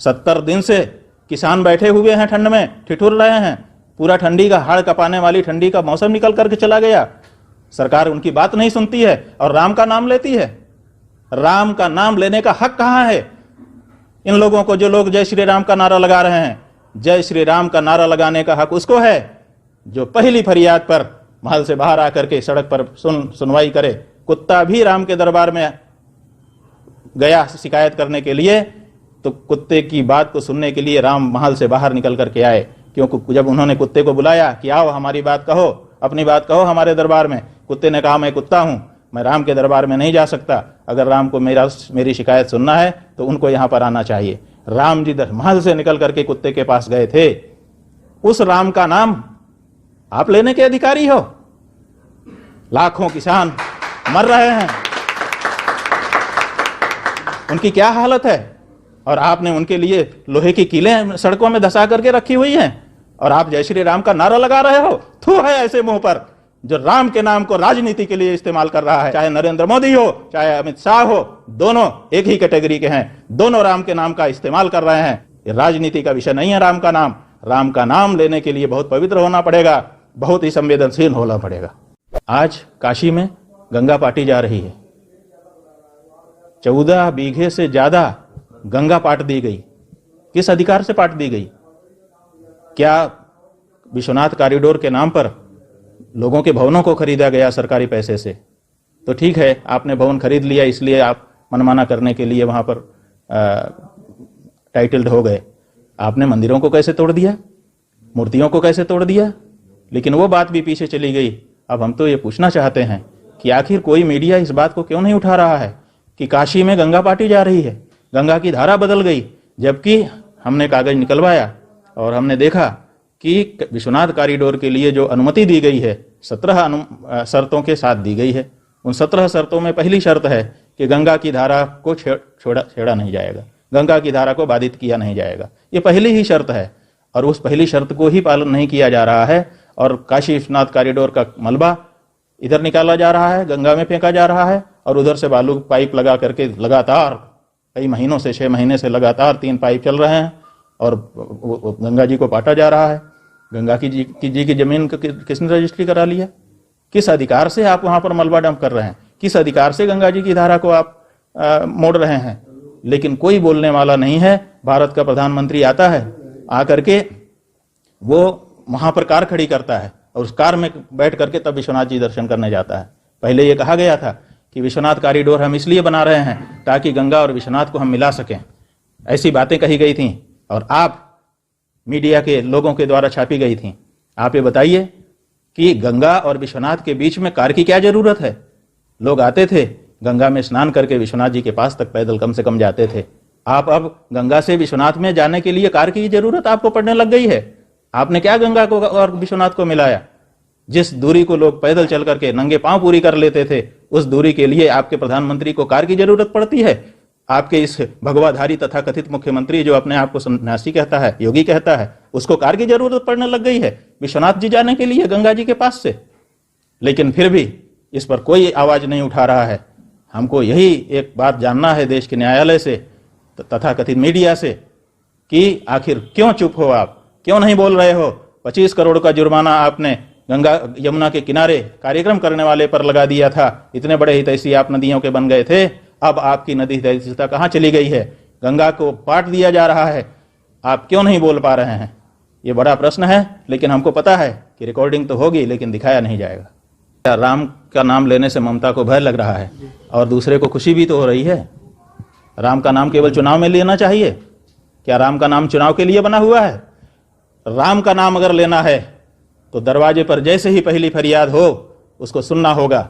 70 दिन से किसान बैठे हुए हैं, ठंड में ठिठुर रहे हैं। पूरा ठंडी का हाड़ कपाने वाली ठंडी का मौसम निकल करके चला गया। सरकार उनकी बात नहीं सुनती है और राम का नाम लेती है। राम का नाम लेने का हक कहां है इन लोगों को? जो लोग जय श्री राम का नारा लगा रहे हैं, जय श्री राम का नारा लगाने का हक उसको है जो पहली फरियाद पर महल से बाहर आकर के सड़क पर सुनवाई करे। कुत्ता भी राम के दरबार में गया शिकायत करने के लिए, तो कुत्ते की बात को सुनने के लिए राम महल से बाहर निकल करके आए। क्योंकि जब उन्होंने कुत्ते को बुलाया कि आओ हमारी बात कहो, अपनी बात कहो हमारे दरबार में, कुत्ते ने कहा मैं कुत्ता हूं, मैं राम के दरबार में नहीं जा सकता। अगर राम को मेरी शिकायत सुनना है तो उनको यहां पर आना चाहिए। राम जी महल से निकल करके कुत्ते के पास गए थे। उस राम का नाम आप लेने के अधिकारी हो? लाखों किसान मर रहे हैं, उनकी क्या हालत है? और आपने उनके लिए लोहे की कीलें सड़कों में धंसा करके रखी हुई हैं और आप जय श्री राम का नारा लगा रहे हो। थू है ऐसे मुंह पर जो राम के नाम को राजनीति के लिए इस्तेमाल कर रहा है। चाहे नरेंद्र मोदी हो, चाहे अमित शाह हो, दोनों एक ही कैटेगरी के हैं। दोनों राम के नाम का इस्तेमाल कर रहे हैं। ये राजनीति का विषय नहीं है। राम का नाम, राम का नाम लेने के लिए बहुत पवित्र होना पड़ेगा, बहुत ही संवेदनशील होना पड़ेगा। आज काशी में गंगा पाटी जा रही है। 14 बीघे से ज्यादा गंगा पाट दी गई। किस अधिकार से पाट दी गई? क्या विश्वनाथ कॉरिडोर के नाम पर लोगों के भवनों को खरीदा गया सरकारी पैसे से? तो ठीक है, आपने भवन खरीद लिया, इसलिए आप मनमाना करने के लिए वहां पर टाइटल्ड हो गए। आपने मंदिरों को कैसे तोड़ दिया, मूर्तियों को कैसे तोड़ दिया? लेकिन वो बात भी पीछे चली गई। अब हम तो ये पूछना चाहते हैं कि आखिर कोई मीडिया इस बात को क्यों नहीं उठा रहा है कि काशी में गंगा पाटी जा रही है, गंगा की धारा बदल गई। जबकि हमने कागज निकलवाया और हमने देखा कि विश्वनाथ कॉरिडोर के लिए जो अनुमति दी गई है 17 शर्तों के साथ दी गई है। उन 17 शर्तों में पहली शर्त है कि गंगा की धारा को छेड़ा नहीं जाएगा, गंगा की धारा को बाधित किया नहीं जाएगा। ये पहली ही शर्त है और उस पहली शर्त को ही पालन नहीं किया जा रहा है। और काशी विश्वनाथ कॉरिडोर का मलबा इधर निकाला जा रहा है, गंगा में फेंका जा रहा है और उधर से बालू पाइप लगा करके लगातार कई महीनों से, 6 महीने से लगातार 3 पाइप चल रहे हैं और गंगा जी को पाटा जा रहा है। गंगा जी की जमीन किसने रजिस्ट्री करा लिया? किस अधिकार से आप वहां पर मलबा डंप कर रहे हैं? किस अधिकार से गंगा जी की धारा को आप मोड़ रहे हैं? लेकिन कोई बोलने वाला नहीं है। भारत का प्रधानमंत्री आता है, आकर के वो वहां पर कार खड़ी करता है और उस कार में बैठ करके तब विश्वनाथ जी दर्शन करने जाता है। पहले ये कहा गया था कि विश्वनाथ कॉरिडोर हम इसलिए बना रहे हैं ताकि गंगा और विश्वनाथ को हम मिला सकें, ऐसी बातें कही गई थी और आप मीडिया के लोगों के द्वारा छापी गई थी। आप ये बताइए कि गंगा और विश्वनाथ के बीच में कार की क्या जरूरत है? लोग आते थे गंगा में स्नान करके विश्वनाथ जी के पास तक पैदल कम से कम जाते थे। आप अब गंगा से विश्वनाथ में जाने के लिए कार की जरूरत आपको पड़ने लग गई है। आपने क्या गंगा को और विश्वनाथ को मिलाया? जिस दूरी को लोग पैदल चल करके नंगे पांव पूरी कर लेते थे, उस दूरी के लिए आपके प्रधानमंत्री को कार की जरूरत पड़ती है? आपके इस भगवाधारी तथा कथित मुख्यमंत्री जो अपने आप को सन्यासी कहता है, योगी कहता है, उसको कार की जरूरत पड़ने लग गई है विश्वनाथ जी जाने के लिए गंगा जी के पास से। लेकिन फिर भी इस पर कोई आवाज नहीं उठा रहा है। हमको यही एक बात जानना है देश के न्यायालय से तथा कथित मीडिया से कि आखिर क्यों चुप हो आप, क्यों नहीं बोल रहे हो? 25 करोड़ का जुर्माना आपने गंगा यमुना के किनारे कार्यक्रम करने वाले पर लगा दिया था। इतने बड़े हितैषी आप नदियों के बन गए थे, अब आपकी नदी हितैषीता कहां चली गई है? गंगा को पाट दिया जा रहा है, आप क्यों नहीं बोल पा रहे हैं? ये बड़ा प्रश्न है। लेकिन हमको पता है कि रिकॉर्डिंग तो होगी लेकिन दिखाया नहीं जाएगा। राम का नाम लेने से ममता को भय लग रहा है और दूसरे को खुशी भी तो हो रही है। राम का नाम केवल चुनाव में लेना चाहिए? क्या राम का नाम चुनाव के लिए बना हुआ है? राम का नाम अगर लेना है तो दरवाजे पर जैसे ही पहली फरियाद हो उसको सुनना होगा